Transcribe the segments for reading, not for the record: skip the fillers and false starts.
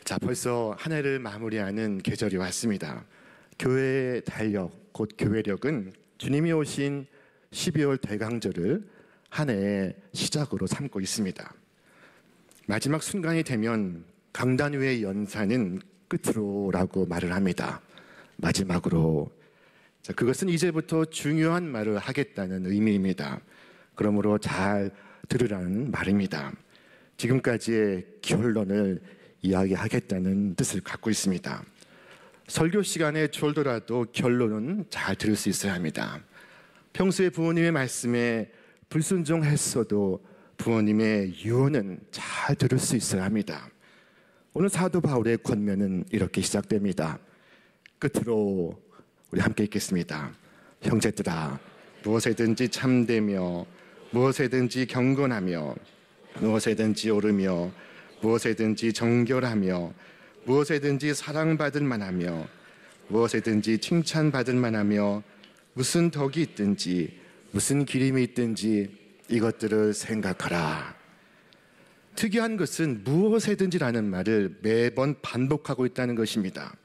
자, 벌써 한 해를 마무리하는 계절이 왔습니다. 교회의 달력, 곧 교회력은 주님이 오신 12월 대강절을 한 해의 시작으로 삼고 있습니다. 마지막 순간이 되면 강단 위의 연사는 끝으로라고 말을 합니다. 마지막으로. 자, 그것은 이제부터 중요한 말을 하겠다는 의미입니다. 그러므로 잘 들으라는 말입니다. 지금까지의 결론을 이야기하겠다는 뜻을 갖고 있습니다. 설교 시간에 졸더라도 결론은 잘 들을 수 있어야 합니다. 평소에 부모님의 말씀에 불순종했어도 부모님의 유언은 잘 들을 수 있어야 합니다. 오늘 사도 바울의 권면은 이렇게 시작됩니다. 끝으로 우리 함께 읽겠습니다. 형제들아, 무엇에든지 참되며 무엇에든지 경건하며 무엇에든지 오르며 무엇에든지 정결하며 무엇에든지 사랑받을 만하며 무엇에든지 칭찬받을 만하며 무슨 덕이 있든지 무슨 기림이 있든지 이것들을 생각하라. 특이한 것은 무엇에든지라는 말을 매번 반복하고 있다는 것입니다.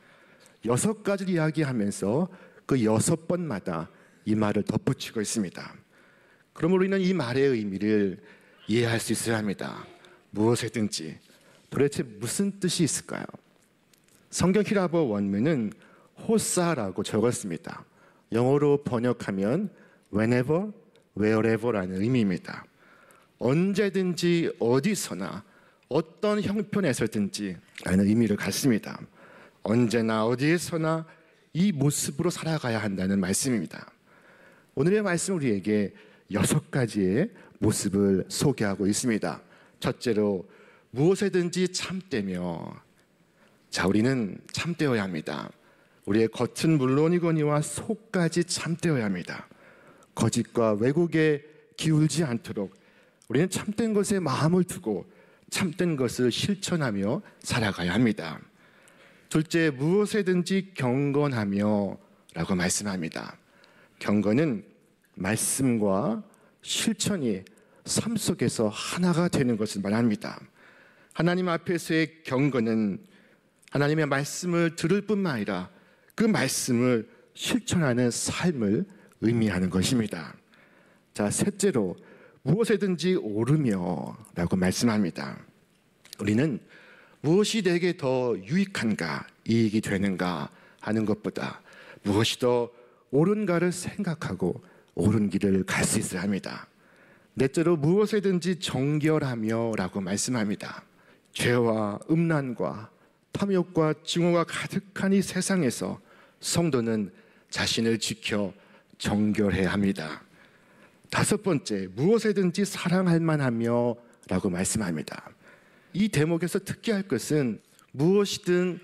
6가지를 이야기하면서 그 6번마다 이 말을 덧붙이고 있습니다. 그러므로 우리는 이 말의 의미를 이해할 수 있어야 합니다. 무엇이든지 도대체 무슨 뜻이 있을까요? 성경 히라보 원문은 호사라고 적었습니다. 영어로 번역하면 whenever, wherever라는 의미입니다. 언제든지 어디서나 어떤 형편에서든지 라는 의미를 갖습니다. 언제나 어디에서나 이 모습으로 살아가야 한다는 말씀입니다. 오늘의 말씀 우리에게 6가지의 모습을 소개하고 있습니다. 첫째로 무엇에든지 참되며, 자, 우리는 참되어야 합니다. 우리의 겉은 물론이거니와 속까지 참되어야 합니다. 거짓과 왜곡에 기울지 않도록 우리는 참된 것에 마음을 두고 참된 것을 실천하며 살아가야 합니다. 둘째, 무엇에든지 경건하며 라고 말씀합니다. 경건은 말씀과 실천이 삶 속에서 하나가 되는 것을 말합니다. 하나님 앞에서의 경건은 하나님의 말씀을 들을 뿐만 아니라 그 말씀을 실천하는 삶을 의미하는 것입니다. 자, 셋째로 무엇에든지 오르며 라고 말씀합니다. 우리는 무엇이 내게 더 유익한가, 이익이 되는가 하는 것보다 무엇이 더 옳은가를 생각하고 옳은 길을 갈 수 있어야 합니다. 넷째로 무엇에든지 정결하며 라고 말씀합니다. 죄와 음란과 탐욕과 증오가 가득한 이 세상에서 성도는 자신을 지켜 정결해야 합니다. 다섯 번째, 무엇에든지 사랑할 만하며 라고 말씀합니다. 이 대목에서 특기할 것은 무엇이든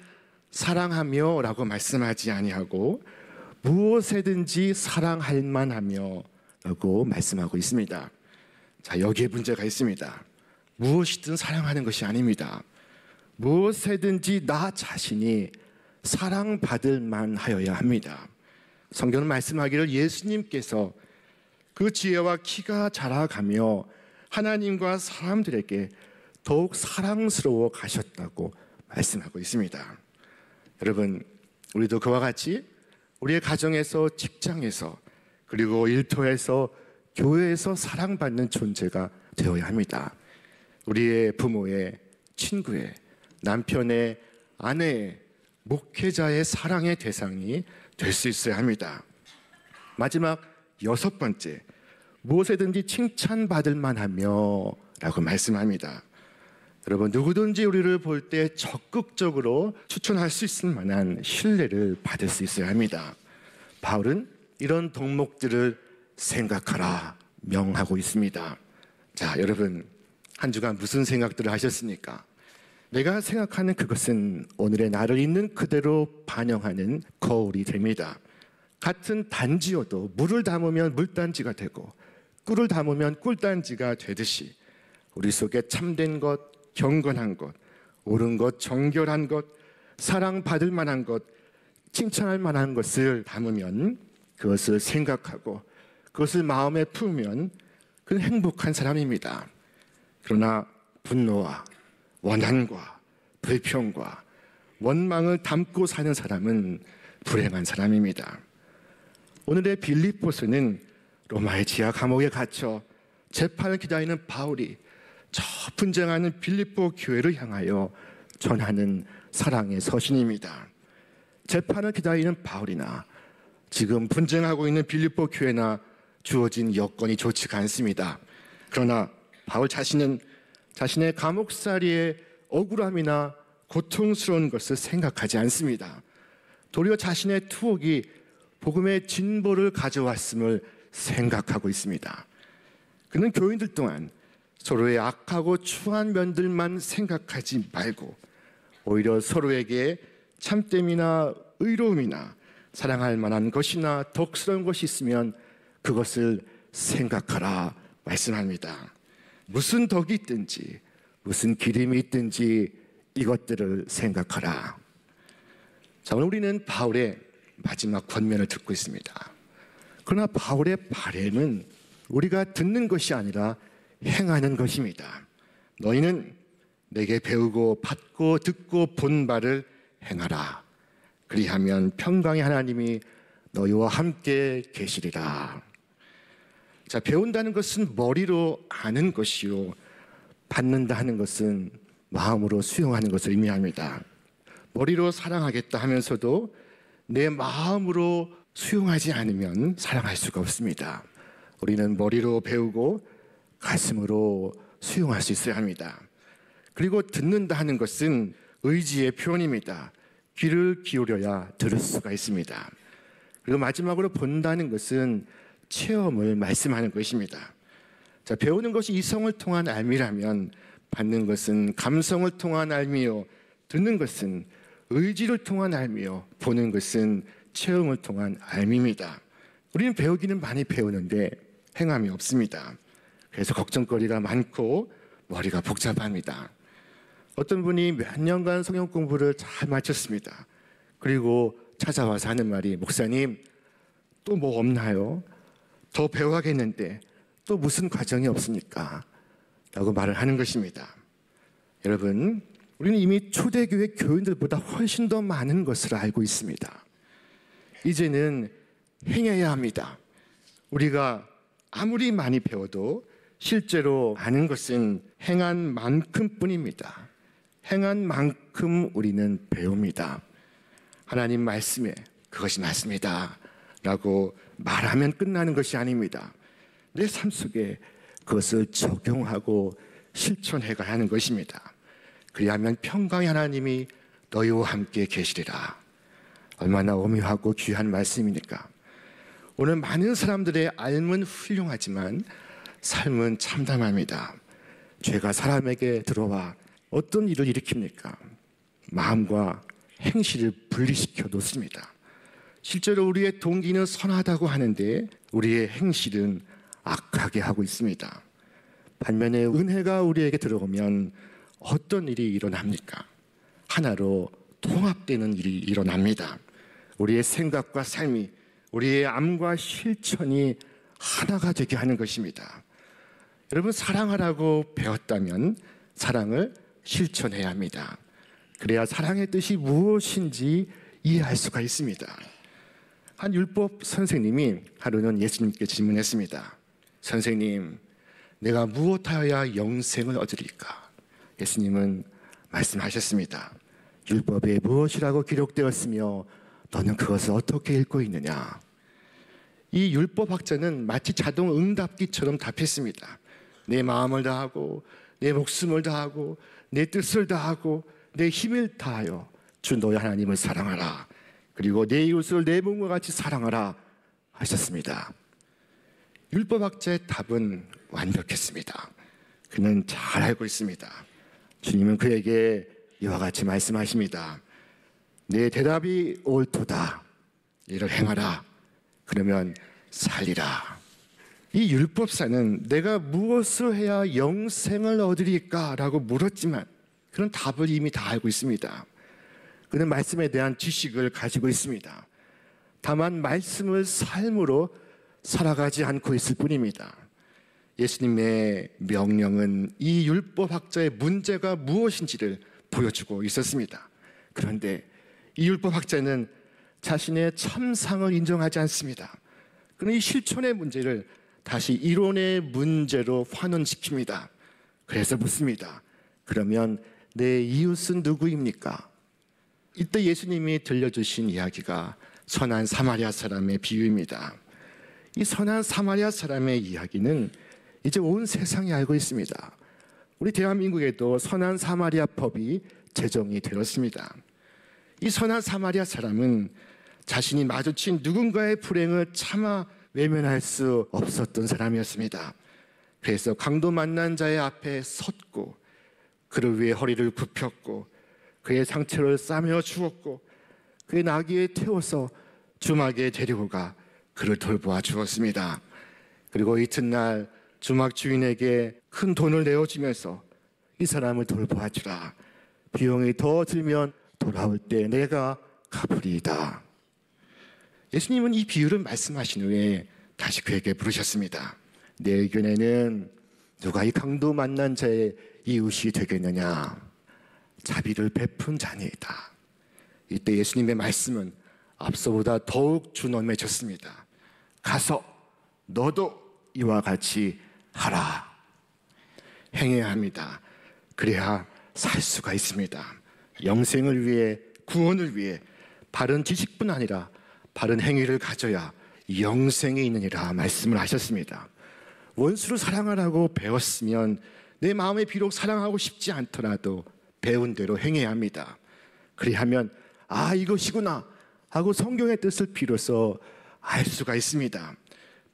사랑하며 라고 말씀하지 아니하고 무엇에든지 사랑할 만하며 라고 말씀하고 있습니다. 자, 여기에 문제가 있습니다. 무엇이든 사랑하는 것이 아닙니다. 무엇에든지 나 자신이 사랑받을 만하여야 합니다. 성경은 말씀하기를 예수님께서 그 지혜와 키가 자라가며 하나님과 사람들에게 더욱 사랑스러워 가셨다고 말씀하고 있습니다. 여러분, 우리도 그와 같이 우리의 가정에서, 직장에서, 그리고 일터에서, 교회에서 사랑받는 존재가 되어야 합니다. 우리의 부모의, 친구의, 남편의, 아내의, 목회자의 사랑의 대상이 될 수 있어야 합니다. 마지막 6번째, 무엇에든지 칭찬받을 만하며 라고 말씀합니다. 여러분, 누구든지 우리를 볼 때 적극적으로 추천할 수 있을 만한 신뢰를 받을 수 있어야 합니다. 바울은 이런 덕목들을 생각하라 명하고 있습니다. 자, 여러분, 한 주간 무슨 생각들을 하셨습니까? 내가 생각하는 그것은 오늘의 나를 있는 그대로 반영하는 거울이 됩니다. 같은 단지여도 물을 담으면 물단지가 되고 꿀을 담으면 꿀단지가 되듯이 우리 속에 참된 것, 경건한 것, 옳은 것, 정결한 것, 사랑받을 만한 것, 칭찬할 만한 것을 담으면, 그것을 생각하고 그것을 마음에 품으면 그는 행복한 사람입니다. 그러나 분노와 원한과 불평과 원망을 담고 사는 사람은 불행한 사람입니다. 오늘의 빌립보서는 로마의 지하 감옥에 갇혀 재판을 기다리는 바울이 저 분쟁하는 빌립보 교회를 향하여 전하는 사랑의 서신입니다. 재판을 기다리는 바울이나 지금 분쟁하고 있는 빌립보 교회나 주어진 여건이 좋지가 않습니다. 그러나 바울 자신은 자신의 감옥살이의 억울함이나 고통스러운 것을 생각하지 않습니다. 도리어 자신의 투옥이 복음의 진보를 가져왔음을 생각하고 있습니다. 그는 교인들 동안 서로의 악하고 추한 면들만 생각하지 말고 오히려 서로에게 참됨이나 의로움이나 사랑할 만한 것이나 덕스러운 것이 있으면 그것을 생각하라 말씀합니다. 무슨 덕이 있든지 무슨 기림이 있든지 이것들을 생각하라. 자, 오늘 우리는 바울의 마지막 권면을 듣고 있습니다. 그러나 바울의 바램은 우리가 듣는 것이 아니라 행하는 것입니다. 너희는 내게 배우고 받고 듣고 본 바를 행하라. 그리하면 평강의 하나님이 너희와 함께 계시리라. 자, 배운다는 것은 머리로 아는 것이요, 받는다 하는 것은 마음으로 수용하는 것을 의미합니다. 머리로 사랑하겠다 하면서도 내 마음으로 수용하지 않으면 사랑할 수가 없습니다. 우리는 머리로 배우고 가슴으로 수용할 수 있어야 합니다. 그리고 듣는다 하는 것은 의지의 표현입니다. 귀를 기울여야 들을 수가 있습니다. 그리고 마지막으로 본다는 것은 체험을 말씀하는 것입니다. 자, 배우는 것이 이성을 통한 알미라면 받는 것은 감성을 통한 알미요, 듣는 것은 의지를 통한 알미요, 보는 것은 체험을 통한 알미입니다. 우리는 배우기는 많이 배우는데 행함이 없습니다. 그래서 걱정거리가 많고 머리가 복잡합니다. 어떤 분이 몇 년간 성경 공부를 잘 마쳤습니다. 그리고 찾아와서 하는 말이, 목사님 또 뭐 없나요? 더 배워야겠는데 또 무슨 과정이 없습니까? 라고 말을 하는 것입니다. 여러분, 우리는 이미 초대교회 교인들보다 훨씬 더 많은 것을 알고 있습니다. 이제는 행해야 합니다. 우리가 아무리 많이 배워도 실제로 아는 것은 행한 만큼뿐입니다. 행한 만큼 우리는 배웁니다. 하나님 말씀에 그것이 맞습니다 라고 말하면 끝나는 것이 아닙니다. 내 삶 속에 그것을 적용하고 실천해 가야 하는 것입니다. 그리하면 평강의 하나님이 너희와 함께 계시리라. 얼마나 오묘하고 귀한 말씀입니까? 오늘 많은 사람들의 알면 훌륭하지만 삶은 참담합니다. 죄가 사람에게 들어와 어떤 일을 일으킵니까? 마음과 행실을 분리시켜 놓습니다. 실제로 우리의 동기는 선하다고 하는데 우리의 행실은 악하게 하고 있습니다. 반면에 은혜가 우리에게 들어오면 어떤 일이 일어납니까? 하나로 통합되는 일이 일어납니다. 우리의 생각과 삶이, 우리의 암과 실천이 하나가 되게 하는 것입니다. 여러분, 사랑하라고 배웠다면 사랑을 실천해야 합니다. 그래야 사랑의 뜻이 무엇인지 이해할 수가 있습니다. 한 율법 선생님이 하루는 예수님께 질문했습니다. 선생님, 내가 무엇하여야 영생을 얻으리까? 예수님은 말씀하셨습니다. 율법에 무엇이라고 기록되었으며 너는 그것을 어떻게 읽고 있느냐? 이 율법학자는 마치 자동 응답기처럼 답했습니다. 내 마음을 다하고 내 목숨을 다하고 내 뜻을 다하고 내 힘을 다하여 주 너희 하나님을 사랑하라. 그리고 내 이웃을 내 몸과 같이 사랑하라 하셨습니다. 율법학자의 답은 완벽했습니다. 그는 잘 알고 있습니다. 주님은 그에게 이와 같이 말씀하십니다. 내 대답이 옳도다. 이를 행하라. 그러면 살리라. 이 율법사는 내가 무엇을 해야 영생을 얻으리까? 라고 물었지만 그런 답을 이미 다 알고 있습니다. 그는 말씀에 대한 지식을 가지고 있습니다. 다만 말씀을 삶으로 살아가지 않고 있을 뿐입니다. 예수님의 명령은 이 율법학자의 문제가 무엇인지를 보여주고 있었습니다. 그런데 이 율법학자는 자신의 참상을 인정하지 않습니다. 그는 이 실천의 문제를 다시 이론의 문제로 환원시킵니다. 그래서 묻습니다. 그러면 내 이웃은 누구입니까? 이때 예수님이 들려주신 이야기가 선한 사마리아 사람의 비유입니다. 이 선한 사마리아 사람의 이야기는 이제 온 세상이 알고 있습니다. 우리 대한민국에도 선한 사마리아 법이 제정이 되었습니다. 이 선한 사마리아 사람은 자신이 마주친 누군가의 불행을 차마 외면할 수 없었던 사람이었습니다. 그래서 강도 만난 자의 앞에 섰고 그를 위해 허리를 굽혔고 그의 상처를 싸매어 주었고 그의 나귀에 태워서 주막에 데리고 가 그를 돌보아 주었습니다. 그리고 이튿날 주막 주인에게 큰 돈을 내어주면서 이 사람을 돌보아 주라. 비용이 더 들면 돌아올 때 내가 갚으리이다. 예수님은 이 비유를 말씀하신 후에 다시 그에게 물으셨습니다. 내 의견에는 누가 이 강도 만난 자의 이웃이 되겠느냐? 자비를 베푼 자니이다. 이때 예수님의 말씀은 앞서보다 더욱 준엄해졌습니다. 가서 너도 이와 같이 하라. 행해야 합니다. 그래야 살 수가 있습니다. 영생을 위해, 구원을 위해 바른 지식뿐 아니라 바른 행위를 가져야 영생이 있느니라 말씀을 하셨습니다. 원수를 사랑하라고 배웠으면 내 마음에 비록 사랑하고 싶지 않더라도 배운 대로 행해야 합니다. 그리하면 이것이구나 하고 성경의 뜻을 비로소 알 수가 있습니다.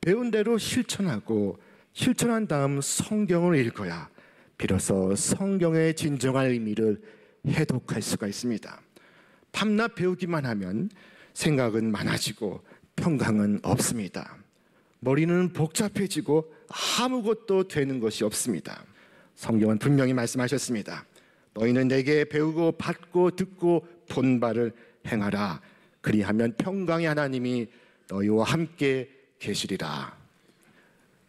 배운 대로 실천하고 실천한 다음 성경을 읽어야 비로소 성경의 진정한 의미를 해독할 수가 있습니다. 밤낮 배우기만 하면 생각은 많아지고 평강은 없습니다. 머리는 복잡해지고 아무것도 되는 것이 없습니다. 성경은 분명히 말씀하셨습니다. 너희는 내게 배우고 받고 듣고 본 바를 행하라. 그리하면 평강의 하나님이 너희와 함께 계시리라.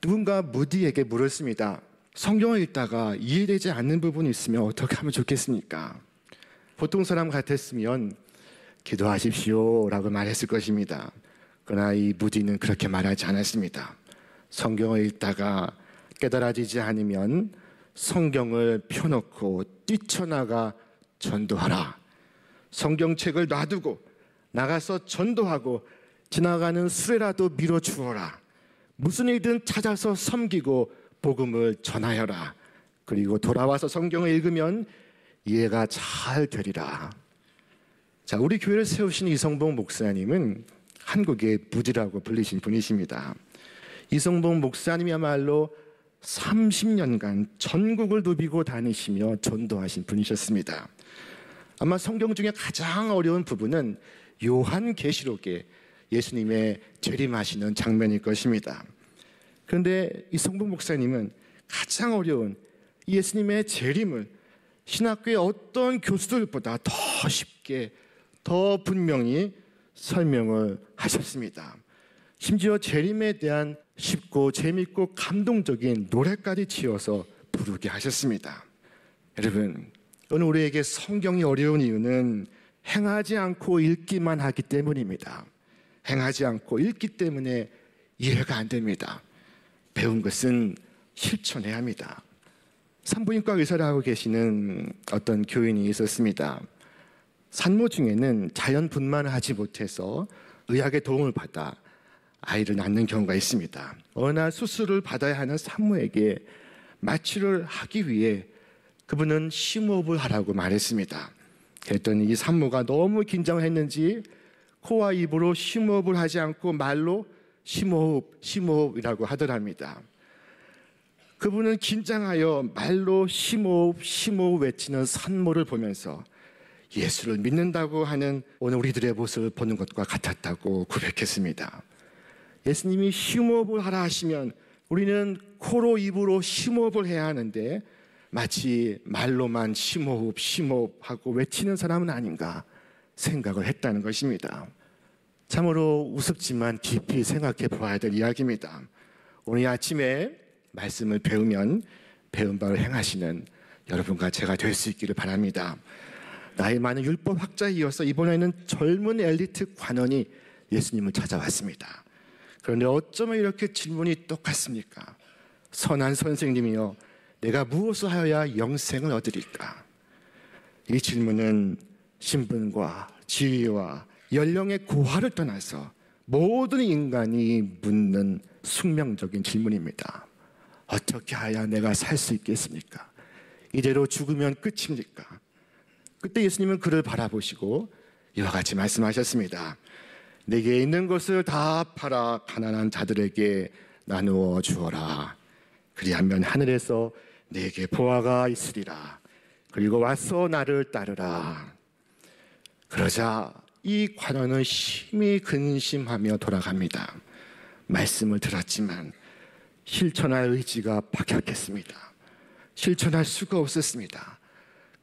누군가 무디에게 물었습니다. 성경을 읽다가 이해되지 않는 부분이 있으면 어떻게 하면 좋겠습니까? 보통 사람 같았으면 기도하십시오 라고 말했을 것입니다. 그러나 이 무디는 그렇게 말하지 않았습니다. 성경을 읽다가 깨달아지지 않으면 성경을 펴놓고 뛰쳐나가 전도하라. 성경책을 놔두고 나가서 전도하고 지나가는 수레라도 밀어주어라. 무슨 일든 찾아서 섬기고 복음을 전하여라. 그리고 돌아와서 성경을 읽으면 이해가 잘 되리라. 자, 우리 교회를 세우신 이성봉 목사님은 한국의 무디라고 불리신 분이십니다. 이성봉 목사님이야말로 30년간 전국을 누비고 다니시며 전도하신 분이셨습니다. 아마 성경 중에 가장 어려운 부분은 요한계시록에 예수님의 재림하시는 장면일 것입니다. 그런데 이성봉 목사님은 가장 어려운 예수님의 재림을 신학교의 어떤 교수들보다 더 쉽게 더 분명히 설명을 하셨습니다. 심지어 재림에 대한 쉽고 재밌고 감동적인 노래까지 지어서 부르게 하셨습니다. 여러분, 오늘 우리에게 성경이 어려운 이유는 행하지 않고 읽기만 하기 때문입니다. 행하지 않고 읽기 때문에 이해가 안 됩니다. 배운 것은 실천해야 합니다. 산부인과 의사를 하고 계시는 어떤 교인이 있었습니다. 산모 중에는 자연분만을 하지 못해서 의학의 도움을 받아 아이를 낳는 경우가 있습니다. 어느 날 수술을 받아야 하는 산모에게 마취를 하기 위해 그분은 심호흡을 하라고 말했습니다. 그랬더니 이 산모가 너무 긴장을 했는지 코와 입으로 심호흡을 하지 않고 말로 심호흡이라고 하더랍니다. 그분은 긴장하여 말로 심호흡 외치는 산모를 보면서 예수를 믿는다고 하는 오늘 우리들의 모습을 보는 것과 같았다고 고백했습니다. 예수님이 심호흡을 하라 하시면 우리는 코로 입으로 심호흡을 해야 하는데 마치 말로만 심호흡하고 외치는 사람은 아닌가 생각을 했다는 것입니다. 참으로 우습지만 깊이 생각해 보아야 될 이야기입니다. 오늘 아침에 말씀을 배우면 배운 바를 행하시는 여러분과 제가 될 수 있기를 바랍니다. 나이 많은 율법 학자에 이어서 이번에는 젊은 엘리트 관원이 예수님을 찾아왔습니다. 그런데 어쩌면 이렇게 질문이 똑같습니까? 선한 선생님이여, 내가 무엇을 하여야 영생을 얻으리까? 이 질문은 신분과 지위와 연령의 고하를 떠나서 모든 인간이 묻는 숙명적인 질문입니다. 어떻게 해야 내가 살 수 있겠습니까? 이대로 죽으면 끝입니까? 그때 예수님은 그를 바라보시고 이와 같이 말씀하셨습니다. 내게 있는 것을 다 팔아 가난한 자들에게 나누어 주어라. 그리하면 하늘에서 내게 보화가 있으리라. 그리고 와서 나를 따르라. 그러자 이 관원은 심히 근심하며 돌아갑니다. 말씀을 들었지만 실천할 의지가 박약했습니다. 실천할 수가 없었습니다.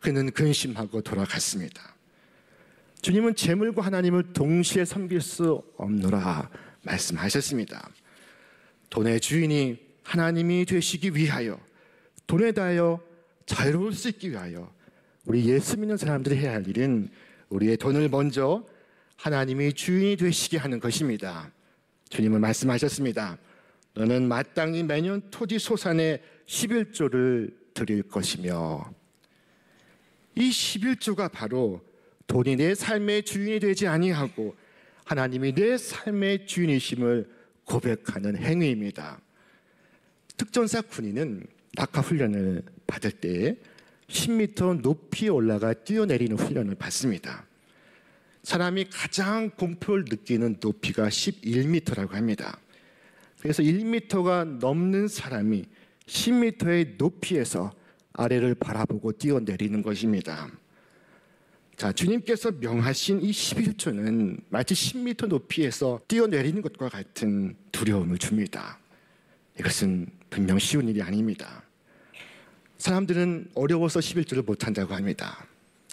그는 근심하고 돌아갔습니다. 주님은 재물과 하나님을 동시에 섬길 수 없노라 말씀하셨습니다. 돈의 주인이 하나님이 되시기 위하여, 돈에 대하여 자유로울 수 있기 위하여 우리 예수 믿는 사람들이 해야 할 일은 우리의 돈을 먼저 하나님이 주인이 되시게 하는 것입니다. 주님은 말씀하셨습니다. 너는 마땅히 매년 토지 소산의 11조를 드릴 것이며, 이 11조가 바로 돈이 내 삶의 주인이 되지 아니하고 하나님이 내 삶의 주인이심을 고백하는 행위입니다. 특전사 군인은 낙하 훈련을 받을 때 10m 높이에 올라가 뛰어내리는 훈련을 받습니다. 사람이 가장 공포를 느끼는 높이가 11m라고 합니다. 그래서 1m가 넘는 사람이 10m의 높이에서 아래를 바라보고 뛰어내리는 것입니다. 자, 주님께서 명하신 이 11조는 마치 10m 높이에서 뛰어내리는 것과 같은 두려움을 줍니다. 이것은 분명 쉬운 일이 아닙니다. 사람들은 어려워서 11조를 못한다고 합니다.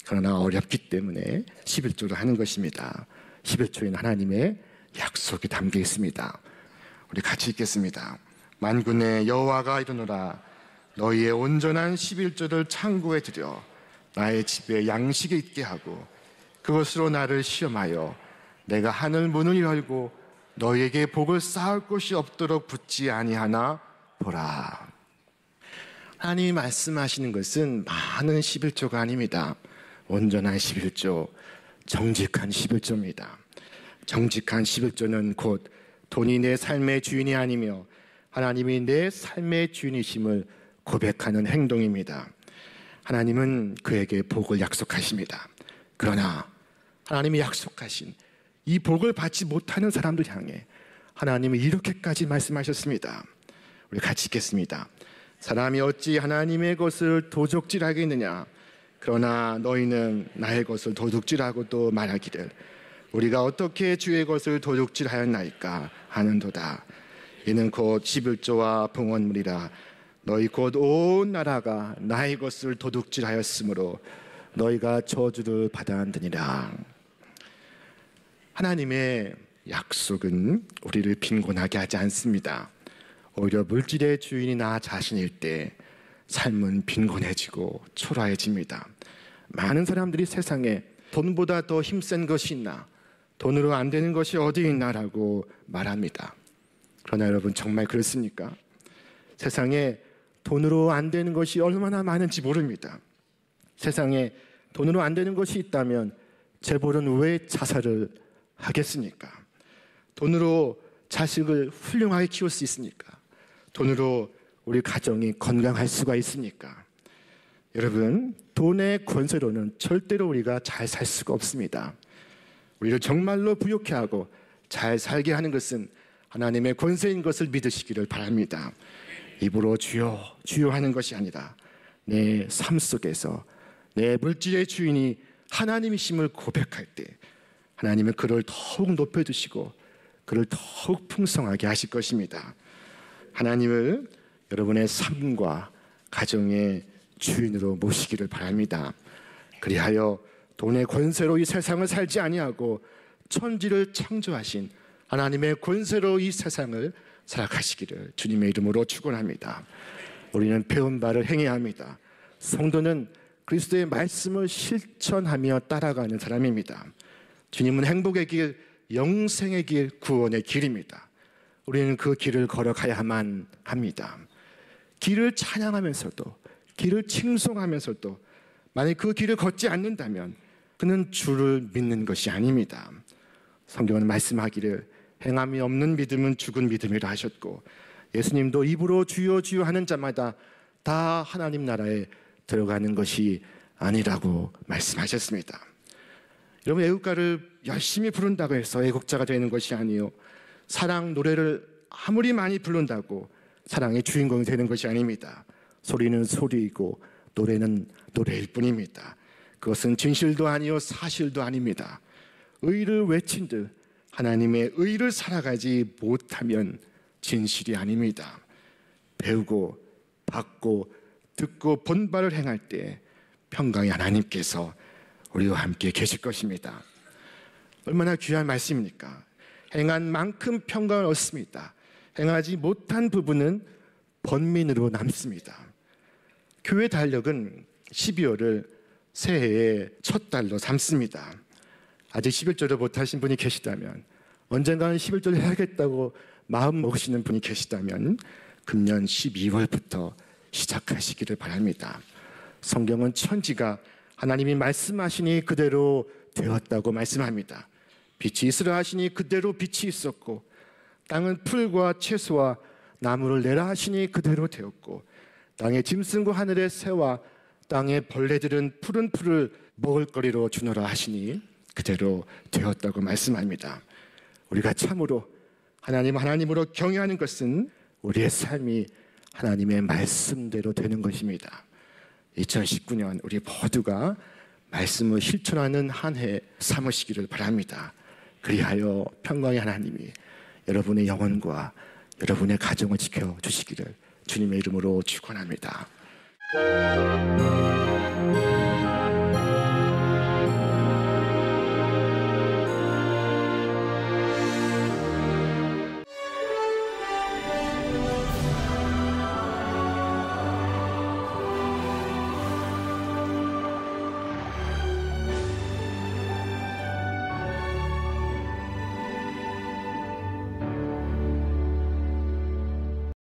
그러나 어렵기 때문에 11조를 하는 것입니다. 11조에는 하나님의 약속이 담겨 있습니다. 우리 같이 읽겠습니다. 만군의 여호와가 이르노라, 너희의 온전한 11조를 창고에 들여 나의 집에 양식이 있게 하고 그것으로 나를 시험하여 내가 하늘 문을 열고 너희에게 복을 쌓을 곳이 없도록 붙지 아니하나 보라. 하나님이 말씀하시는 것은 많은 11조가 아닙니다. 온전한 11조, 정직한 11조입니다. 정직한 11조는 곧 돈이 내 삶의 주인이 아니며 하나님이 내 삶의 주인이심을 고백하는 행동입니다. 하나님은 그에게 복을 약속하십니다. 그러나 하나님이 약속하신 이 복을 받지 못하는 사람들 향해 하나님이 이렇게까지 말씀하셨습니다. 우리 같이 읽겠습니다. 사람이 어찌 하나님의 것을 도적질하겠느냐? 그러나 너희는 나의 것을 도둑질하고도 말하기를 우리가 어떻게 주의 것을 도둑질하였나이까 하는도다. 이는 곧 11조와 봉헌물이라. 너희 곧 온 나라가 나의 것을 도둑질하였으므로 너희가 저주를 받아들이니라. 하나님의 약속은 우리를 빈곤하게 하지 않습니다. 오히려 물질의 주인이 나 자신일 때 삶은 빈곤해지고 초라해집니다. 많은 사람들이 세상에 돈보다 더 힘센 것이 있나, 돈으로 안 되는 것이 어디 있나라고 말합니다. 그러나 여러분, 정말 그렇습니까? 세상에 돈으로 안 되는 것이 얼마나 많은지 모릅니다. 세상에 돈으로 안 되는 것이 있다면 재벌은 왜 자살을 하겠습니까? 돈으로 자식을 훌륭하게 키울 수 있습니까? 돈으로 우리 가정이 건강할 수가 있습니까? 여러분, 돈의 권세로는 절대로 우리가 잘 살 수가 없습니다. 우리를 정말로 부유케 하고 잘 살게 하는 것은 하나님의 권세인 것을 믿으시기를 바랍니다. 입으로 주여 주여 하는 것이 아니라 내 삶 속에서 내 물질의 주인이 하나님이심을 고백할 때 하나님은 그를 더욱 높여주시고 그를 더욱 풍성하게 하실 것입니다. 하나님을 여러분의 삶과 가정의 주인으로 모시기를 바랍니다. 그리하여 돈의 권세로 이 세상을 살지 아니하고 천지를 창조하신 하나님의 권세로 이 세상을 살아가시기를 주님의 이름으로 축원합니다. 우리는 배운 바를 행해야 합니다. 성도는 그리스도의 말씀을 실천하며 따라가는 사람입니다. 주님은 행복의 길, 영생의 길, 구원의 길입니다. 우리는 그 길을 걸어가야만 합니다. 길을 찬양하면서도, 길을 칭송하면서도 만약 그 길을 걷지 않는다면 그는 주를 믿는 것이 아닙니다. 성경은 말씀하기를 행함이 없는 믿음은 죽은 믿음이라 하셨고, 예수님도 입으로 주여 주여 하는 자마다 다 하나님 나라에 들어가는 것이 아니라고 말씀하셨습니다. 여러분, 애국가를 열심히 부른다고 해서 애국자가 되는 것이 아니요, 사랑 노래를 아무리 많이 부른다고 사랑의 주인공이 되는 것이 아닙니다. 소리는 소리이고 노래는 노래일 뿐입니다. 그것은 진실도 아니요 사실도 아닙니다. 의를 외친 듯 하나님의 의를 살아가지 못하면 진실이 아닙니다. 배우고 받고 듣고 본바를 행할 때 평강의 하나님께서 우리와 함께 계실 것입니다. 얼마나 귀한 말씀입니까? 행한 만큼 평강을 얻습니다. 행하지 못한 부분은 번민으로 남습니다. 교회 달력은 12월을 새해의 첫 달로 삼습니다. 아직 11절을 못하신 분이 계시다면, 언젠가는 11절을 해야겠다고 마음 먹으시는 분이 계시다면 금년 12월부터 시작하시기를 바랍니다. 성경은 천지가 하나님이 말씀하시니 그대로 되었다고 말씀합니다. 빛이 있으라 하시니 그대로 빛이 있었고, 땅은 풀과 채소와 나무를 내라 하시니 그대로 되었고, 땅의 짐승과 하늘의 새와 땅의 벌레들은 푸른 풀을 먹을거리로 주노라 하시니 그대로 되었다고 말씀합니다. 우리가 참으로 하나님으로 경외하는 것은 우리의 삶이 하나님의 말씀대로 되는 것입니다. 2019년 우리 모두가 말씀을 실천하는 한 해 삼으시기를 바랍니다. 그리하여 평강의 하나님이 여러분의 영혼과 여러분의 가정을 지켜주시기를 주님의 이름으로 축원합니다.